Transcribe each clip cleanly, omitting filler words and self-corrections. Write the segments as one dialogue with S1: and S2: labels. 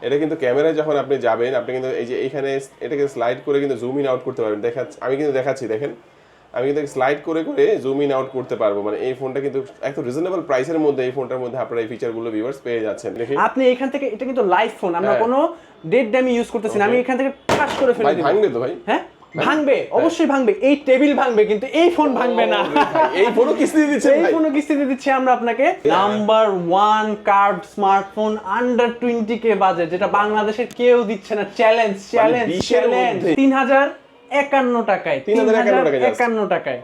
S1: এটা কিন্তু ক্যামেরায় যখন আপনি যাবেন আপনি কিন্তু এই যে এইখানে এটাকে স্লাইড করে কিন্তু জুম ইন আউট করতে পারবেন। আমি কিন্তু দেখাচ্ছি, দেখেন আমি কিন্তু স্লাইড করে করে জুম ইন আউট করতে পারবো। মানে এই ফোনটা কিন্তু একটু রিজনেবল প্রাইসের মধ্যে এই ফোনটার মধ্যে আপনারা এই ফিচারগুলো ভিউয়ার্স পেয়ে যাচ্ছেন। দেখি
S2: আপনি এখান থেকে, এটা কিন্তু লাইভ ফোন, আমরা কোনো ডেট ড্যামি ইউজ করতেছি না। আমি এখান থেকে টাচ করে ফেলে দিব।
S1: ভাঙবে তো ভাই?
S2: হ্যাঁ ভাঙবে, অবশ্যই ভাঙবে। এই টেবিল ভাঙবে কিন্তু এই ফোন ভাঙবে না।
S1: এই ফোনও কিস্তি দিচ্ছে,
S2: এই ফোনও কিস্তিতে দিচ্ছি আমরা আপনাকে। Number 1 curve smartphone under 20K budget, যেটা বাংলাদেশের কেউ দিচ্ছে না। Challenge challenge challenge. 3051 টাকায়, 3051 টাকায়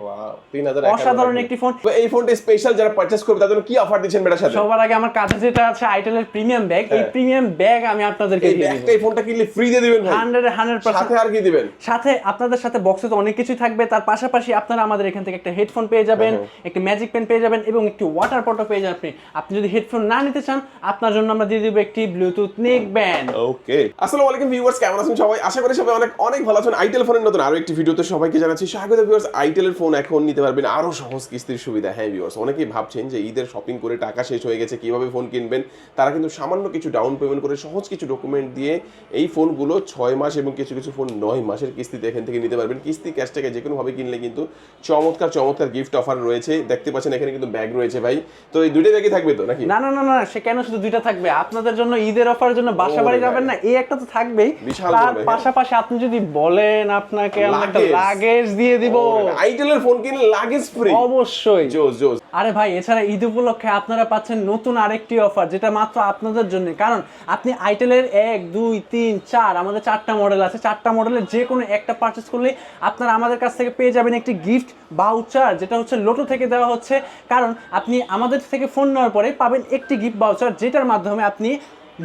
S2: অসাধারণ একটি ফোন।
S1: এই ফোনটা স্পেশাল যারা পারচেজ করবে তাদের জন্য কি অফার দিচ্ছেন বেটার সাথে?
S2: সবার আগে আমার কাছে যেটা আছে আইটেলের প্রিমিয়াম ব্যাগ, এই প্রিমিয়াম ব্যাগ আমি আপনাদেরকে দিয়ে দেব।
S1: এই ফোনটা কিনলে ফ্রি দিয়ে দিবেন ভাই?
S2: 100%
S1: সাথে আর কি দিবেন?
S2: সাথে আপনাদের সাথে বক্সে তো অনেক কিছুই থাকবে, তার পাশাপাশি আপনারা আমাদের এখান থেকে একটা হেডফোন পেয়ে যাবেন, একটা ম্যাজিক পেন পেয়ে যাবেন এবং একটি ওয়াটার পটও পেয়ে যাবেন। আপনি যদি হেডফোন না নিতে চান আপনার জন্য আমরা দিয়ে দেব একটি ব্লুটুথ নেক ব্যান্ড।
S1: ওকে, আসসালামু আলাইকুম ভিউয়ার্স, কেমন আছেন সবাই? আশা করি সবাই অনেক অনেক ভালো আছেন। আইটেল ফোনের নতুন আরো একটি ভিডিওতে সবাইকে জানাচ্ছি স্বাগত। ভিউয়ার্স, আইটেলের ফোন এখন নিতে পারবেন আরো সহজ কিস্তির সুবিধা। হ্যাঁ ভিউয়ার্স, অনেকেই ভাবছেন যে ঈদের শপিং করে টাকা শেষ হয়ে গেছে, কিভাবে ফোন কিনবেন। তারা কিন্তু সামান্য কিছু ডাউন পেমেন্ট করে সহজ কিছু ডকুমেন্ট দিয়ে এই ফোনগুলো 6 মাস এবং কিছু কিছু ফোন 9 মাসের কিস্তিতে এখান থেকে নিতে পারবেন। কিস্তি ক্যাশ টাকা যে কোনো ভাবে কিনলে কিন্তু চমৎকার চমৎকার গিফট অফার রয়েছে। দেখতে পাচ্ছেন এখানে কিন্তু ব্যাগ রয়েছে ভাই। তো এই দুইটা ব্যাগই থাকবে তো নাকি?
S2: না না না না, সে কেন শুধু দুইটা থাকবে? আপনাদের জন্য ঈদের অফারের জন্য বাসা বাড়ি যাবেন না, এই একটা তো থাকবেই। তার পাশাপাশি আপনি যদি বলেন আপনাকে আমরা একটা লাগেজ দিয়ে দিব।
S1: আইটেলের ফোন কিনলে লাগেজ ফ্রি,
S2: অবশ্যই।
S1: জোস জোস।
S2: আরে ভাই, এছাড়া ঈদ উপলক্ষে আপনারা পাচ্ছেন নতুন আরেকটি অফার, যেটা মাত্র আপনাদের জন্য। কারণ আপনি আইটেলের 1 2 3 4 আমাদের 4টা মডেল আছে, 4টা মডেলের যে কোনো একটা পারচেজ করলে আপনারা আমাদের কাছ থেকে পেয়ে যাবেন একটি গিফট ভাউচার, যেটা হচ্ছে লোটো থেকে দেওয়া হচ্ছে। কারণ আপনি আমাদের থেকে ফোন নেওয়ার পরে পাবেন একটি গিফট ভাউচার, যেটার মাধ্যমে আপনি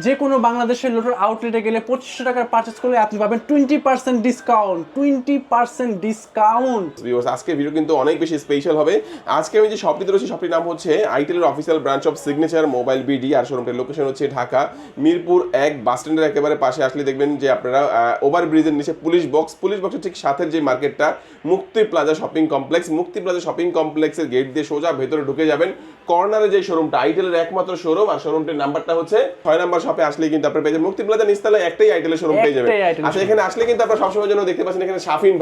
S2: যে কোনো বাংলাদেশের লোটোর আউটলেটে গেলে 2500 টাকার পারচেজ করলে আপনি পাবেন 20% ডিসকাউন্ট। 20% ডিসকাউন্ট।
S1: ভিউয়ার্স, আজকে ভিডিও কিন্তু অনেক বেশি স্পেশাল হবে। আজকে আমি যে শপটিতে রয়েছি, শপটির নাম হচ্ছে আইটেলের official branch of signature mobile BD, আর শোরুমটির লোকেশন হচ্ছে ঢাকা মিরপুর 1 বাস স্ট্যান্ডের একেবারে পাশে। আসলে দেখবেন যে আপনারা ওভার ব্রিজের নিচে পুলিশ বক্সের ঠিক সাথের যে মার্কেটটা মুক্তি প্লাজা শপিং কমপ্লেক্স, মুক্তি প্লাজা শপিং কমপ্লেক্সের গেট দিয়ে সোজা ভেতরে ঢুকে যাবেন। কর্নারে যে শোরুমটা আইটেলের একমাত্র শোরুম, আর শোরুমটির নাম্বারটা হচ্ছে 6 নাম্বার শপে আসলে কিন্তু আপনারা পেয়ে যাবেন। মুক্তি প্লাজা নিচতলায় একটাই আইটেলের শোরুম পেয়ে যাবেন। আচ্ছা, এখানে আসলে কিন্তু আপনারা সবসময়ের জন্য দেখতে পাচ্ছেন এখানে শাফিন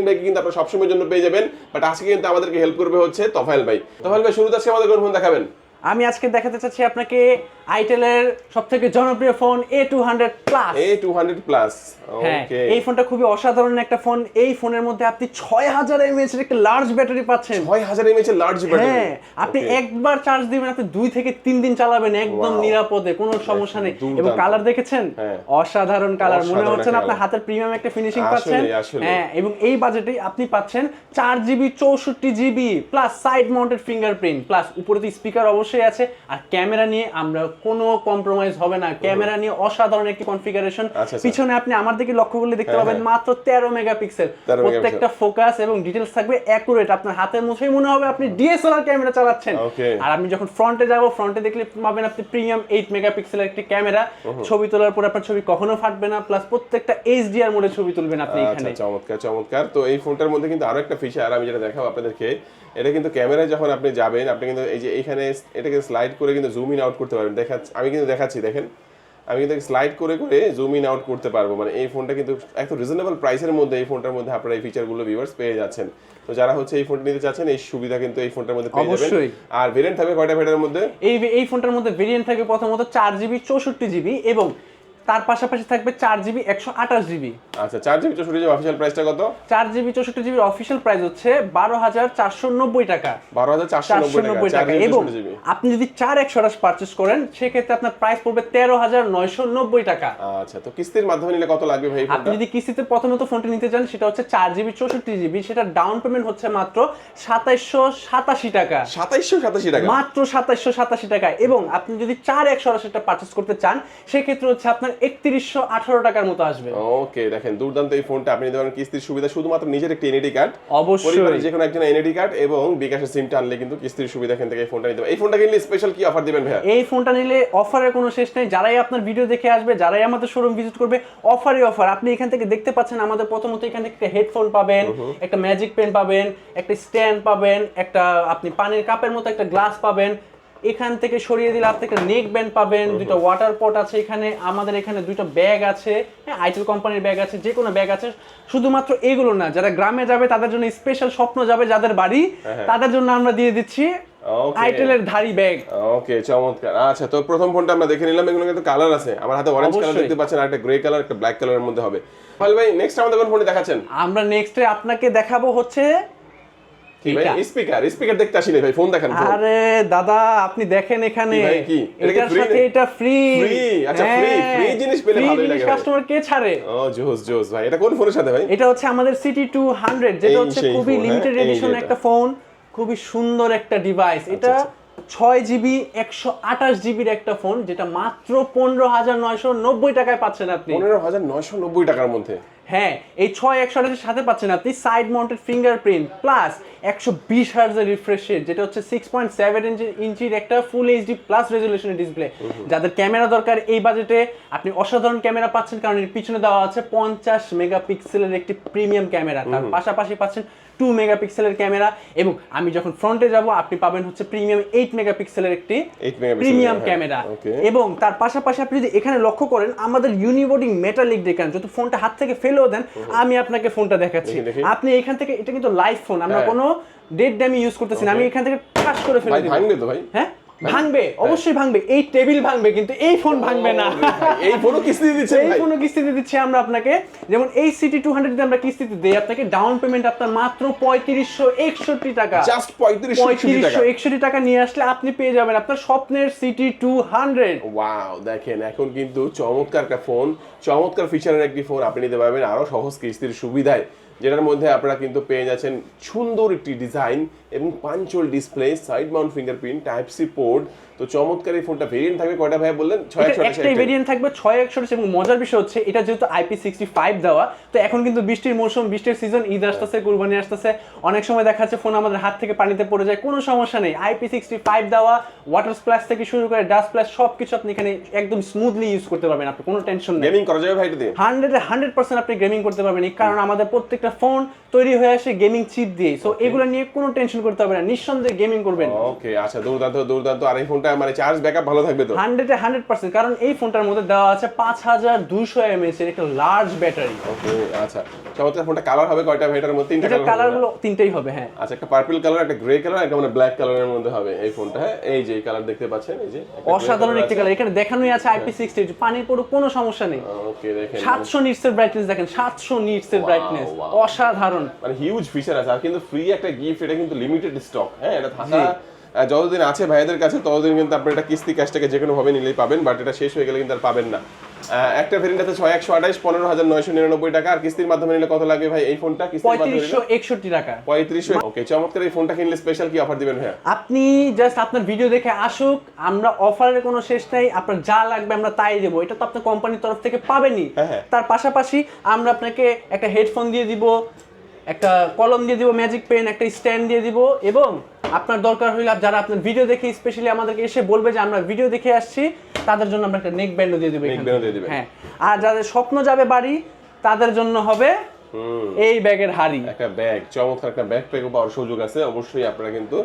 S1: ভাইকে কিন্তু আপনারা সবসময়ের জন্য পেয়ে যাবেন। বাট আজকে কিন্তু আমাদেরকে হেল্প করবে হচ্ছে তোফায়েল ভাই। তোফায়েল ভাই, শুরুতে আজকে আমাদের কোন ফোন দেখাবেন?
S2: আমি আজকে দেখাতে চাচ্ছি আপনাকে আইটেলের সবথেকে জনপ্রিয় phone A200 plus.
S1: A200 plus,
S2: ওকে। এই ফোনটা খুবই অসাধারণ একটা ফোন। এই ফোনের মধ্যে আপনি 6000 mAh এর একটা লার্জ ব্যাটারি পাচ্ছেন।
S1: 6000 mAh এর লার্জ ব্যাটারি?
S2: হ্যাঁ, আপনি একবার চার্জ দিবেন, আপনি 2 থেকে 3 দিন চালাবেন একদম নিরাপদে, কোনো সমস্যা নেই। এবং কালার দেখেছেন? অসাধারণ কালার, মনে হচ্ছে না আপনার হাতের প্রিমিয়াম একটা ফিনিশিং পাচ্ছেন। হ্যাঁ, এবং এই বাজেটেই আপনি পাচ্ছেন 4GB 64GB plus side mounted fingerprint, plus উপরে তো স্পিকার অবশ্যই আছে। আর ক্যামেরা নিয়ে আমরা কোনো কম্প্রোমাইজ হবে না। ক্যামেরা নিয়ে অসাধারণ একটি কনফিগারেশন। পিছনে আপনি আমার দিকে লক্ষ্য করলে দেখতে পাবেন মাত্র 13 মেগাপিক্সেল। প্রত্যেকটা ফোকাস এবং ডিটেইলস থাকবে অ্যাকুরেট। আপনার হাতের মুঠোয় মনে হবে আপনি ডিএসএলআর ক্যামেরা চালাচ্ছেন। আর আপনি যখন ফ্রন্টে যাব, ফ্রন্টে দেখলে পাবেন আপনি প্রিমিয়াম 8 মেগাপিক্সেলের একটি ক্যামেরা। ছবি তোলার পর আপনার ছবি কখনো ফাটবে না, প্লাস প্রত্যেকটা এইচডিআর মোডে ছবি তুলবেন আপনি এখানে।
S1: চমৎকার চমৎকার। তো এই ফোনটার মধ্যে কিন্তু আরো একটা ফিচার আমি যেটা দেখাবো আপনাদেরকে, এটা কিন্তু ক্যামেরায় যখন আপনি যাবেন আপনি কিন্তু এই যে এইখানে এটাকে স্লাইড করে কিন্তু জুম ইন আউট করতে পারবেন। আমি কিন্তু দেখাচ্ছি, দেখেন আমি কিন্তু স্লাইড করে করে জুম ইন আউট করতে পারবো। মানে এই ফোনটা কিন্তু একটু রিজনেবল প্রাইসের মধ্যে এই ফোনটার মধ্যে আপনারা এই ফিচারগুলো ভিউয়ার্স পেয়ে যাচ্ছেন। তো যারা হচ্ছে এই ফোনটা নিতে চাচ্ছেন এই সুবিধা কিন্তু এই ফোনটার মধ্যে পেয়ে যাবেন। আর ভেরিয়েন্ট থাকবে কয়টা ভেরিয়েন্টের মধ্যে?
S2: এই ফোনটার মধ্যে ভেরিয়েন্ট থাকবে প্রথমত 4GB 64GB এবং তার পাশাপাশি থাকবে 4GB 128GB।
S1: আচ্ছা, 4GB 64GB অফিশিয়াল প্রাইসটা কত?
S2: 4GB 64GB অফিশিয়াল প্রাইস হচ্ছে 12490 টাকা।
S1: 12490 টাকা।
S2: এবং আপনি যদি 4128 পারচেজ করেন সেক্ষেত্রে আপনার প্রাইস পড়বে 13990 টাকা।
S1: আচ্ছা, তো কিস্তির মাধ্যমে নিলে কত লাগবে ভাই ফোনটা?
S2: আপনি যদি কিস্তিতে প্রথমত ফোনটি নিতে চান সেটা হচ্ছে 4GB 64GB, সেটা ডাউন পেমেন্ট হচ্ছে মাত্র 2787 টাকা।
S1: 2787 টাকা,
S2: মাত্র 2787 টাকা। এবং আপনি যদি 4128টা পারচেজ করতে চান সেক্ষেত্রে হচ্ছে আপনার 3118 টাকার মতো আসবে।
S1: ওকে, দেখেন দুর্দান্ত এই ফোনটা আপনি নিতে পারেন কিস্তির সুবিধা, শুধুমাত্র নিজের একটা এনআইডি কার্ড,
S2: অবশ্যই
S1: পরিবারের যে কোনো একজন এনআইডি কার্ড এবং বিকাশের সিমটা আনলে কিন্তু কিস্তির সুবিধা এখান থেকে এই ফোনটা নিতে পারেন। এই ফোনটা কিনলে স্পেশাল কি অফার দিবেন ভাই?
S2: এই ফোনটা নিলে অফারের কোনো শেষ নেই। যারাই আপনার ভিডিও দেখে আসবে, যারাই আমাদের শোরুম ভিজিট করবে, অফারই অফার। আপনি এখান থেকে দেখতে পাচ্ছেন আমাদের প্রথমত এখান থেকে একটা হেডফোন পাবেন, একটা ম্যাজিক পেন পাবেন, একটা স্ট্যান্ড পাবেন, একটা আপনি পানির কাপের মতো একটা গ্লাস পাবেন, এখান থেকে সরিয়ে দিলে আপনি একটা নেক ব্যান্ড পাবেন, দুটো ওয়াটার পট আছে এখানে, আমাদের এখানে দুটো ব্যাগ আছে, হ্যাঁ আইটেল কোম্পানির ব্যাগ আছে, যে কোনো ব্যাগ আছে। শুধুমাত্র এগুলো না, যারা গ্রামে যাবে তাদের জন্য স্পেশাল স্বপ্ন যাবে যাদের বাড়ি, তাদের জন্য আমরা দিয়ে দিচ্ছি আইটেলের ধারি ব্যাগ।
S1: ওকে, চমৎকার। আচ্ছা, তো প্রথম ফোনটা আমরা দেখে নিলাম, এগুলো কিন্তু কালার আছে, আমার হাতে অরেঞ্জ কালার দেখতে পাচ্ছেন, আর একটা গ্রে কালার, একটা ব্ল্যাক কালারের মধ্যে হবে। ভাই নেক্সট আমাদের কোন ফোনটি দেখাচ্ছেন?
S2: আমরা নেক্সটে আপনাকে দেখাবো হচ্ছে
S1: কি ভাই? স্পিকার দেখতে আসিনি ভাই, ফোন দেখান।
S2: আরে দাদা আপনি দেখেন এখানে
S1: কি
S2: এটার সাথে এটা ফ্রি।
S1: আচ্ছা, ফ্রি জিনিস পেলে ভালোই লাগে।
S2: কাস্টমার কে ছাড়ে?
S1: ও জোস ভাই। এটা কোন ফোনের সাথে ভাই?
S2: এটা হচ্ছে আমাদের সিটি 200, যেটা হচ্ছে খুবই লিমিটেড এডিশন একটা ফোন, খুবই সুন্দর একটা ডিভাইস। এটা 6GB 128GBর একটা ফোন, যেটা মাত্র 15,990 টাকায় পাচ্ছেন আপনি।
S1: 15,990 টাকার মধ্যে?
S2: হ্যাঁ, এই 6128 সাথে পাচ্ছেন আপনি সাইড মাউন্টেড ফিঙ্গারপ্রিন্ট প্লাস 120 হার্টজের রিফ্রেশ রেট, যেটা হচ্ছে 6.7 ইঞ্চির একটা ফুল এইচডি প্লাস রেজুলেশনের ডিসপ্লে। যাদের ক্যামেরা দরকার এই বাজেটে আপনি অসাধারণ ক্যামেরা পাচ্ছেন, কারণ এর পিছনে দেওয়া আছে 50 মেগাপিক্সেলের একটি প্রিমিয়াম ক্যামেরা, তার পাশাপাশি পাচ্ছেন 2 মেগাপিক্সেলের ক্যামেরা, এবং আমি যখন ফ্রন্টে যাব আপনি পাবেন হচ্ছে প্রিমিয়াম 8 মেগাপিক্সেলের একটি প্রিমিয়াম ক্যামেরা। এবং তার পাশাপাশি আপনি যদি এখানে লক্ষ্য করেন আমাদের ইউনিবডি মেটালিক ডেকান, যত ফোনটা হাত থেকে ফেলেও দেন আমি আপনাকে ফোনটা দেখাচ্ছি, আপনি এখান থেকে, এটা কিন্তু লাইভ ফোন, আমরা কোনো ডেড ড্যামি ইউজ করতেছি না, আমি এখান থেকে ঠাস করে ফেলে দিব।
S1: ভাঙবে তো ভাই? হ্যাঁ
S2: ভাঙবে, অবশ্যই ভাঙবে, এই টেবিল ভাঙবে কিন্তু এই ফোন ভাঙবে না।
S1: এই ফোনও কিস্তিতে দিচ্ছি,
S2: এই ফোনও কিস্তিতে দিচ্ছি আমরা আপনাকে। যেমন এই সিটি 200 তে আমরা কিস্তিতে দেই আপনাকে, ডাউন পেমেন্ট আপনার মাত্র 3561 টাকা,
S1: জাস্ট 3561
S2: টাকা নিয়ে আসলে আপনি পেয়ে যাবেন আপনার স্বপ্নের সিটি 200।
S1: ওয়াও, দেখেন এখন কিন্তু চমৎকার একটা ফোন, চমৎকার ফিচারের একটি ফোন আপনি নিতে পারবেন আরো সহজ কিস্তির সুবিধায়, যেটার মধ্যে আপনারা কিন্তু পেয়ে যাচ্ছেন সুন্দর একটি ডিজাইন এবং punch hole display, side mount fingerprint, type C port. তো চমৎকার এই ফোনটা ভেরিয়েন্ট থাকবে কয়টা ভাই বললেন?
S2: 6128 একটাই ভেরিয়েন্ট থাকবে 6128। এবং মজার বিষয় হচ্ছে এটা যেহেতু IP65 দেওয়া, তো এখন কিন্তু বৃষ্টির মৌসুম, বৃষ্টির সিজন, ঈদ আসতেছে, কুরবানি আসতেছে, অনেক সময় দেখা যাচ্ছে ফোন আমাদের হাত থেকে পানিতে পড়ে যায়, কোনো সমস্যা নেই, IP65 দেওয়া, ওয়াটার স্প্ল্যাশ থেকে শুরু করে ডাস্ট স্প্ল্যাশ সবকিছু আপনি এখানে একদম স্মুথলি ইউজ করতে পারবেন, আপনি কোনো টেনশন নেই।
S1: গেমিং করা যাবে ভাই এটাতে?
S2: 100% আপনি গেমিং করতে পারবেন, এই কারণ আমাদের প্রত্যেকটা ফোন তৈরি হয়ে আসে গেমিং চিপ দিয়ে, সো এগুলো নিয়ে কোনো টেনশন করতে হবে না, নিঃসন্দেহে গেমিং করবেন।
S1: ওকে, আচ্ছা, দুর্দান্ত। আর এই ফোনটা মানে চার্জ ব্যাকআপ ভালো থাকবে তো?
S2: 100%, কারণ এই ফোনটার মধ্যে দেওয়া আছে 5200 mAh এর একটা লার্জ ব্যাটারি।
S1: ওকে, আচ্ছা, চমৎকার। ফোনটা কালার হবে কয়টা ভাই এটার মধ্যে? তিনটা
S2: কালার, কালারগুলো তিনটাই হবে। হ্যাঁ,
S1: আচ্ছা, একটা পার্পল কালার, একটা গ্রে কালার, একটা মানে ব্ল্যাক কালারের মধ্যে হবে এই ফোনটা। হ্যাঁ, এই যে এই কালার দেখতে পাচ্ছেন, এই যে
S2: অসাধারণ একটি কালার, এখানে দেখানোই আছে IP60, পানির পড়ো কোনো সমস্যা নেই।
S1: ওকে, দেখেন
S2: 700 নিটস এর ব্রাইটনেস, দেখেন 700 নিটস এর ব্রাইটনেস, অসাধারণ,
S1: মানে হিউজ ফিচার আছে। আর কিন্তু ফ্রি একটা গিফট, এটা কিন্তু লিমিটেড স্টক। হ্যাঁ, এটা থাকা যতদিন আছে ভাইদের কাছে ততদিন কিন্তু আপনি এটা কিস্তি ক্যাশটাকে যে কোনো ভাবে নিলেই পাবেন, বাট এটা শেষ হয়ে গেলে কিন্তু আর পাবেন না। একটা ভেরিয়েন্ট আছে 6128, 15,999 টাকা। আর কিস্তির মাধ্যমে নিলে কত লাগবে ভাই এই ফোনটা? কিস্তির মাধ্যমে
S2: 3561 টাকা।
S1: 3500। ওকে, চমৎকার। এই ফোনটা কিনলে স্পেশাল কি অফার দিবেন ভাই?
S2: আপনি জাস্ট আপনার ভিডিও দেখে আসুক, আমরা অফারের কোনো শেষ নাই, আপনার যা লাগবে আমরা তাই দেবো, এটা তো আপনার কোম্পানির তরফ থেকে পাবেনই। তার পাশাপাশি আমরা আপনাকে একটা হেডফোন দিয়ে দিব, একটা কলম দিয়ে দিব, ম্যাজিক পেন, একটা স্ট্যান্ড দিয়ে দিব, এবং আপনার দরকার হইলে যারা আপনার ভিডিও দেখে স্পেশালি আমাদেরকে এসে বলবে যে আমরা ভিডিও দেখে আসছি, তাদের জন্য আমরা একটা নেক ব্যান্ডও দিয়ে দেবো। হ্যাঁ, আর যাদের স্বপ্ন যাবে বাড়ি তাদের জন্য হবে এই ব্যাগের হাড়ি,
S1: একটা ব্যাগ, চমৎকার একটা ব্যাগ পেয়ে পাওয়ার সুযোগ আছে। অবশ্যই আপনারা কিন্তু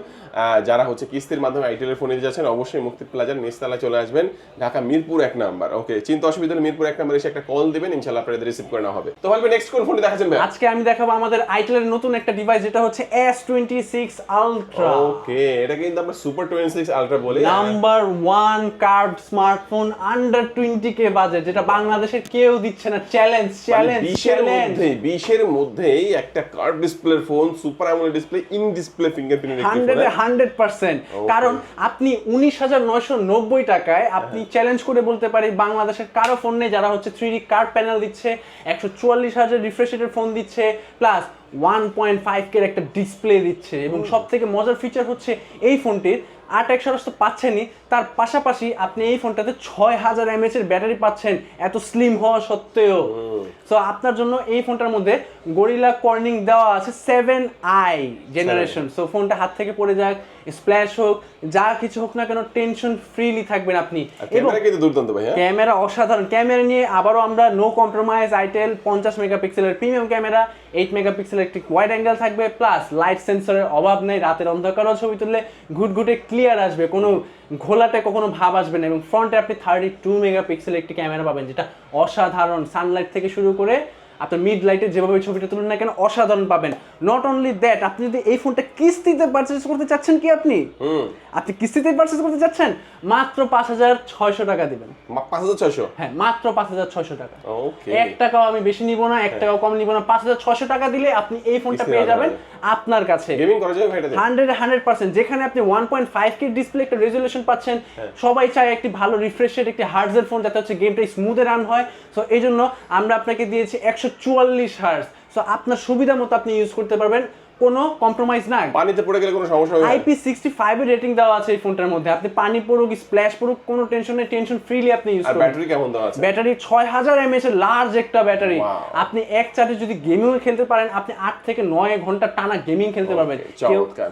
S1: যারা হচ্ছে কিস্তির মাধ্যমে আইটেলের ফোনে যাচ্ছেন অবশ্যই মুক্তি প্লাজার নিচতলায় চলে আসবেন, ঢাকা মিরপুর 1 নাম্বার। ওকে, চিন্তা অসুবিধা হলে মিরপুর 1 নাম্বার এসে একটা কল দিবেন, ইনশাআল্লাহ আপনাদের রিসিভ করে নেওয়া হবে। তো ভাই নেক্সট কোন ফোনটি দেখাচ্ছেন ভাই?
S2: আজকে আমি দেখাবো আমাদের আইটেলের নতুন একটা ডিভাইস, যেটা হচ্ছে S26 আলট্রা।
S1: ওকে, এটা কিন্তু আমরা সুপার 26 আলট্রা বলি,
S2: number 1 curved smartphone under 20K budget, যেটা বাংলাদেশে কেউ দিচ্ছে না। চ্যালেঞ্জ
S1: 20 এর মধ্যেই একটা কার্ভ ডিসপ্লের phone, super AMOLED display, in display ফিঙ্গারপ্রিন্টের একটি ফোন।
S2: 100%, কারণ আপনি 19,990 টাকায় আপনি চ্যালেঞ্জ করে বলতে পারি বাংলাদেশের কারো ফোন নেই যারা হচ্ছে 3D কার্ভ প্যানেল দিচ্ছে, 144Hz রিফ্রেশ রেটের ফোন দিচ্ছে, প্লাস 1.5K এর একটা ডিসপ্লে দিচ্ছে, এবং সবথেকে মজার ফিচার হচ্ছে এই ফোনটির 8 তো পাচ্ছেনই, তার পাশাপাশি আপনি এই ফোনটাতে 6000 mAh এর ব্যাটারি পাচ্ছেন, এত স্লিম হওয়া সত্ত্বেও। সো আপনার জন্য এই ফোনটার মধ্যে গরিলা কর্নিং দেওয়া আছে 7i জেনারেশন। সো ফোনটা হাত থেকে পড়ে যাক, স্প্ল্যাশ হোক, যা কিছু হোক না কেন, টেনশন ফ্রিলি থাকবেন আপনি।
S1: এবং কিন্তু দুর্দান্ত ভাই,
S2: ক্যামেরা অসাধারণ, ক্যামেরা নিয়ে আবারও আমরা নো কম্প্রোমাইজ, আইটেল 50 মেগাপিক্সেলের প্রিমিয়াম ক্যামেরা, 8 মেগাপিক্সেলের একটি ওয়াইড অ্যাঙ্গেল থাকবে, প্লাস লাইট সেন্সরের অভাব নেই, রাতের অন্ধকারও ছবি তুললে ঘুটঘুটে ক্লিয়ার আসবে, কোনো ঘোলাটে কখনো ভাব আসবে না। এবং ফ্রন্টে আপনি 32 মেগাপিক্সেলের একটি ক্যামেরা পাবেন, যেটা অসাধারণ। সানলাইট থেকে শুরু করে আপনার মিড লাইটে যেভাবে ছবিটা তুলুন না কেন অসাধারণ পাবেন। নট অনলি দ্যাট, আপনি যদি এই ফোনটা কিস্তিতে পারচেজ করতে চাচ্ছেন, কি আপনি কিস্তিতে পারচেজ করতে চাচ্ছেন, মাত্র 5600 টাকা দিবেন।
S1: 5600?
S2: হ্যাঁ, মাত্র 5600 টাকা।
S1: ওকে,
S2: 1 টাকাও আমি বেশি নিব না, 1 টাকাও কম নিব না। 5600 টাকা দিলে আপনি এই ফোনটা পেয়ে যাবেন আপনার কাছে।
S1: গেমিং করা যাবে ভাইটাতে
S2: 100%, যেখানে আপনি 1.5K ডিসপ্লে একটা রেজোলিউশন পাচ্ছেন। সবাই চায় একটি ভালো রিফ্রেশ রেট, একটি হার্টজের ফোন, যাতে হচ্ছে গেমটা স্মুথে রান হয়। সো এই জন্য আমরা আপনাকে দিয়েছি 144 হার্টজ। সো আপনার সুবিধা মতো আপনি ইউজ করতে পারবেন, কোনো কম্প্রোমাইজ না।
S1: পানিতে পড়ে গেলে কোনো সমস্যা হবে না।
S2: IP65 এর রেটিং দেওয়া আছে এই ফোনটার মধ্যে। আপনি পানি পড়ুক, স্প্ল্যাশ পড়ুক, কোনো টেনশন নেই, টেনশন ফ্রিলি আপনি ইউজ করুন।
S1: আর ব্যাটারি কেমন দেওয়া আছে?
S2: ব্যাটারি 6000 mAh এর লার্জ একটা ব্যাটারি। আপনি এক চার্জে যদি গেমিং খেলতে পারেন, আপনি 8 থেকে 9 ঘন্টা টানা গেমিং খেলতে পারবেন।
S1: চমৎকার।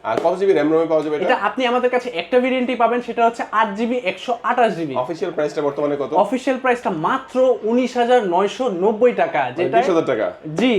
S1: আর কত জিবি র‍্যাম পাওয়া যাবে
S2: এটা? আপনি আমাদের কাছে একটা ভেরিয়েন্টই পাবেন, সেটা হচ্ছে 8GB 128GB।
S1: অফিশিয়াল প্রাইসটা বর্তমানে কত?
S2: অফিশিয়াল প্রাইসটা মাত্র 19990 টাকা, যেটা
S1: 20000 টাকা।
S2: জি,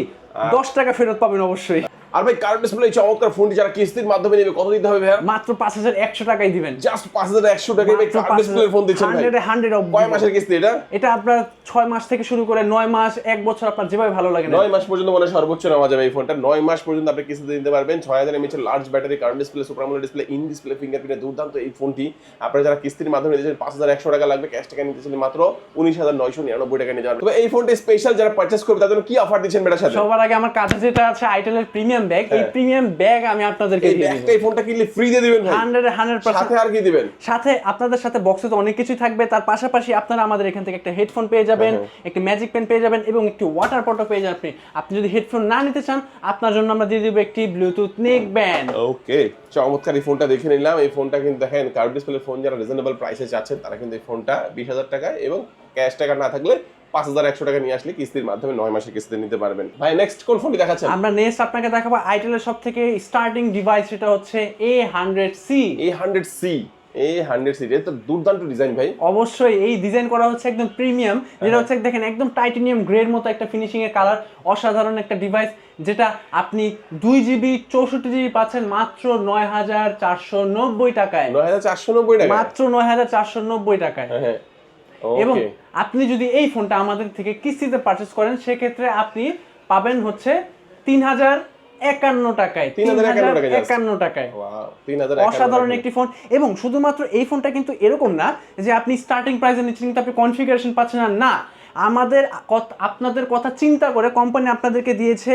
S2: 10 টাকা ফেরত পাবেন অবশ্যই।
S1: আর ভাই কার্ভ ডিসপ্লে চমৎকার ফোনটি যারা কিস্তির মাধ্যমে নেবে কত দিতে হবে ভাইয়া?
S2: মাত্র 5100 টাকাই দিবেন।
S1: জাস্ট 5100 টাকায় ভাই কার্ভ ডিসপ্লের ফোন দিচ্ছেন ভাই।
S2: 100
S1: কয় মাসের কিস্তি এটা?
S2: এটা আপনার 6 মাস থেকে শুরু করে 9 মাস, 1 বছর, আপনার যেভাবে ভালো লাগে।
S1: 9 মাস পর্যন্ত মানে সর্বোচ্চ নেওয়া যাবে এই ফোনটা। 9 মাস পর্যন্ত আপনি কিস্তিতে নিতে পারবেন। 6000 mAh এর large battery, curve display, super AMOLED display, in display fingerprint, দুর্দান্ত এই ফোনটি। আপনারা যারা কিস্তির মাধ্যমে নিতেছেন 5100 টাকা লাগবে, ক্যাশ টাকা নিতেছেন মাত্র 19999 টাকা নিতে পারবেন। তবে এই ফোনটা স্পেশাল যারা পারচেজ করবে তাদের জন্য কি অফার দিচ্ছেন বেটার সাথে?
S2: সবার আগে আমার কাছে যেটা আছে আইটেলের প্রিমিয়াম ব্যাগ, এই প্রিমিয়াম ব্যাগ আমি আপনাদেরকে দিয়ে দিব।
S1: এই ফোনটা কিনলে ফ্রি দিয়ে দিবেন ভাই?
S2: 100%।
S1: সাথে আর কি দিবেন?
S2: সাথে আপনাদের সাথে বক্সে তো অনেক কিছুই থাকবে, তার পাশাপাশি আপনারা আমাদের এখান থেকে একটা হেডফোন পেয়ে যাবেন, একটা ম্যাজিক পেন পেয়ে যাবেন এবং একটি ওয়াটার পটও পেয়ে যাবেন। আপনি যদি হেডফোন না নিতে চান, আপনার জন্য আমরা দিয়ে দিব একটি ব্লুটুথ নেক ব্যান্ড।
S1: ওকে, চমৎকার এই ফোনটা দেখে নিলাম। এই ফোনটা কিন্তু দেখেন কার্ভ ডিসপ্লে ফোন যারা রিজনেবল প্রাইসে চাচ্ছেন তারা কিন্তু এই ফোনটা 20000 টাকায় এবং ক্যাশ টাকা না থাকলে 5100 টাকা নিয়ে আসলে কিস্তির মাধ্যমে 9 মাসের কিস্তিতে নিতে পারবেন। ভাই নেক্সট কোন ফোনটি দেখাচ্ছেন?
S2: আমরা নেক্সট আপনাকে দেখাবো আইটেলের সবথেকে স্টার্টিং ডিভাইস, সেটা হচ্ছে A100C।
S1: A100C এটা তো দুর্দান্ত ডিজাইন ভাই।
S2: অবশ্যই এই ডিজাইন করা হচ্ছে একদম প্রিমিয়াম, যেটা হচ্ছে দেখেন একদম টাইটানিয়াম গ্রেড মতো একটা ফিনিশিং এর কালার। অসাধারণ একটা ডিভাইস, যেটা আপনি 2GB 64GB পাচ্ছেন মাত্র 9490 টাকায়।
S1: 9490 টাকা?
S2: মাত্র 9490 টাকায়।
S1: হ্যাঁ।
S2: এবং আপনি যদি এই ফোনটা আমাদের থেকে কিস্তিতে পারচেজ করেন, সেক্ষেত্রে আপনি পাবেন হচ্ছে 3051 টাকায়। 3051 টাকায়। অসাধারণ একটি ফোন। এবং শুধুমাত্র এই ফোনটা কিন্তু এরকম না যে আপনি স্টার্টিং প্রাইসে নিচ্ছেন কিন্তু আপনি কনফিগারেশন পাচ্ছেন না। আপনাদের কথা চিন্তা করে কোম্পানি আপনাদেরকে দিয়েছে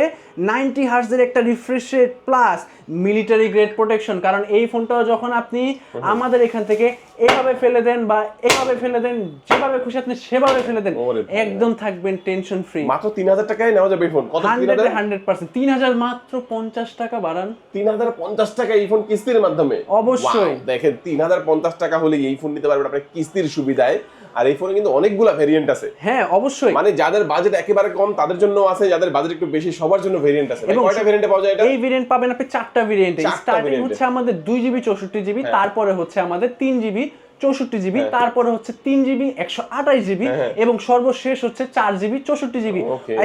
S2: 90 হার্টজের একটা refresh rate plus military grade protection. কারণ এই ফোনটা যখন আপনি আমাদের এখান থেকে এভাবে ফেলে দেন বা এভাবে ফেলে দেন, যেভাবে খুশি আপনি সেভাবে ফেলে দেন, একদম থাকবেন টেনশন ফ্রি।
S1: মাত্র 3000 টাকায় নেওয়া যাবে এই ফোন। কত?
S2: 100%। 3000 মাত্র 50 টাকা বাড়ান।
S1: 3050 টাকা এই ফোন কিস্তির মাধ্যমে?
S2: অবশ্যই।
S1: দেখেন 3050 টাকা হলে এই ফোন নিতে পারবেন আপনার কিস্তির সুবিধায়। আর এই ফোনে কিন্তু অনেকগুলা ভেরিয়েন্ট আছে।
S2: হ্যাঁ অবশ্যই,
S1: মানে যাদের বাজেট একেবারে কম তাদের জন্য আছে, যাদের বাজেট একটু বেশি সবার জন্য ভেরিয়েন্ট আছে। কয়টা ভেরিয়েন্টে পাওয়া যায় এটা?
S2: এই ভেরিয়েন্ট পাবেন আপনি 4টা ভেরিয়েন্টে। স্টার্টিং হচ্ছে আমাদের 2GB 64GB, তারপরে হচ্ছে আমাদের 3GB 64GB, তারপরে হচ্ছে 3GB 128GB এবং সর্বশেষ হচ্ছে 4GB 64GB।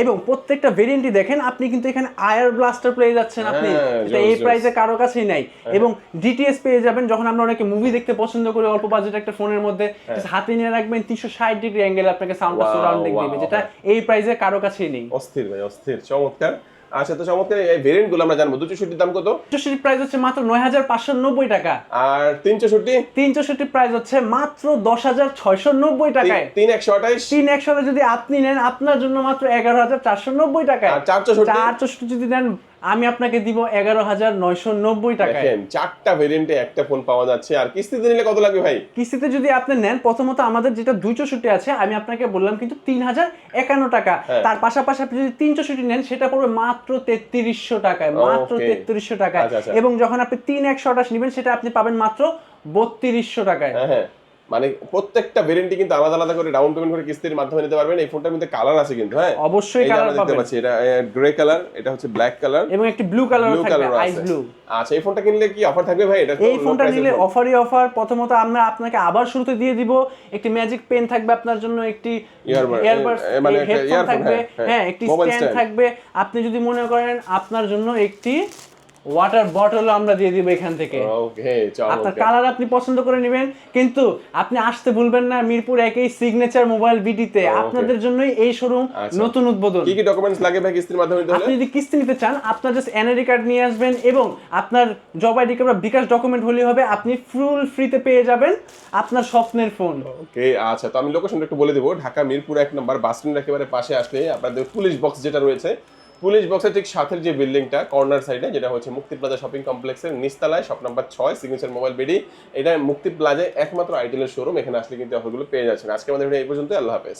S2: এবং প্রত্যেকটা ভেরিয়েন্টই দেখেন আপনি কিন্তু এখানে আয়ার ব্লাস্টার পেয়ে যাচ্ছেন আপনি, এটা এই প্রাইসে কারো কাছেই নাই। এবং ডিটিএস পেয়ে যাবেন, যখন আমরা অনেকে মুভি দেখতে পছন্দ করি অল্প বাজেট একটা ফোনের মধ্যে, হাতে নিয়ে রাখবেন 360 ডিগ্রি অ্যাঙ্গেলে আপনাকে সাউন্ডটা সারাউন্ডিং দিবে, যেটা এই প্রাইসে কারো কাছেই নেই।
S1: অস্থির ভাই, অস্থির, চমৎকার। আচ্ছা, তো চমৎকার এই ভেরিয়েন্ট গুলো আমরা জানবো। 264 দাম কত?
S2: 264 প্রাইস হচ্ছে মাত্র 9590 টাকা।
S1: আর 364
S2: প্রাইস হচ্ছে মাত্র 10690 টাকায়।
S1: 3128
S2: যদি আপনি নেন, আপনার জন্য মাত্র 11490 টাকায়।
S1: আর 464
S2: যদি নেন, আমি আপনাকে দিব 11990 টাকায়।
S1: দেখেন 4টা ভেরিয়েন্টে একটা ফোন পাওয়া যাচ্ছে। আর কিস্তিতে নিলে কত লাগবে ভাই?
S2: কিস্তিতে যদি আপনি নেন, প্রথমত আমাদের যেটা 264 আছে আমি আপনাকে বললাম কিন্তু 3051 টাকা। তার পাশাপাশি আপনি যদি 364 নেন, সেটা পড়বে মাত্র 3300 টাকায়। মাত্র 3300 টাকায়। এবং যখন আপনি 3128 নেবেন, সেটা আপনি পাবেন মাত্র 3200 টাকায়।
S1: হ্যাঁ, মানে প্রত্যেকটা ভেরিয়েন্টই কিন্তু আলাদা আলাদা করে ডাউন পেমেন্ট করে কিস্তির মাধ্যমে নিতে পারবেন। এই ফোনটার মধ্যে কালার আছে কিন্তু। হ্যাঁ
S2: অবশ্যই কালার পাবেন।
S1: এটা গ্রে কালার, এটা হচ্ছে ব্ল্যাক কালার
S2: এবং একটি ব্লু কালার থাকবে, আইস ব্লু।
S1: আচ্ছা, এই ফোনটা কিনলে কি অফার থাকবে ভাই? এটা
S2: এই ফোনটা নিলে অফারই অফার। প্রথমত আমরা আপনাকে আবার শুরুতে দিয়ে দিব একটি ম্যাজিক পেন থাকবে আপনার জন্য, একটি ইয়ারবাডস মানে হেডফোন থাকবে, হ্যাঁ একটি স্ট্যান্ড থাকবে। আপনি যদি মনে করেন আপনার জন্য একটি ওয়াটার বটলও আমরা দিয়ে দিব এখান থেকে।
S1: ওকে,
S2: আপনার কালার আপনি পছন্দ করে নেবেন, কিন্তু আপনি আসতে ভুলবেন না মিরপুর একেই সিগনেচার মোবাইল বিডিতে। আপনাদের জন্যই এই শোরুম নতুন উদ্বোধন।
S1: কি কি ডকুমেন্টস লাগে ভাই কিস্তির মাধ্যমে নিতে হলে?
S2: আপনি যদি কিস্তি নিতে চান আপনার জাস্ট এনআইডি কার্ড নিয়ে আসবেন এবং আপনার জব আইডি কার্ড বা বিকাশ ডকুমেন্ট হলেই হবে, আপনি ফুল ফ্রিতে পেয়ে যাবেন আপনার স্বপ্নের ফোন।
S1: ওকে, আচ্ছা, তো আমি লোকেশনটা একটু বলে দেবো। ঢাকা মিরপুর 1 নম্বর বাস স্ট্যান্ডের একেবারে পাশে আসলে আপনাদের পুলিশ বক্স যেটা রয়েছে, পুলিশ বক্সের ঠিক সাথের যে বিল্ডিংটা কর্নার সাইডে, যেটা হচ্ছে মুক্তি প্লাজা শপিং কমপ্লেক্সের নিচতলায়, shop number 6, signature mobile BD. এটা মুক্তি প্লাজায় একমাত্র আইটেলের শোরুম। এখানে আসলে কিন্তু অফারগুলো পেয়ে যাচ্ছেন। আজকে আমাদের ভিডিও এই পর্যন্ত। আল্লাহ হাফেজ।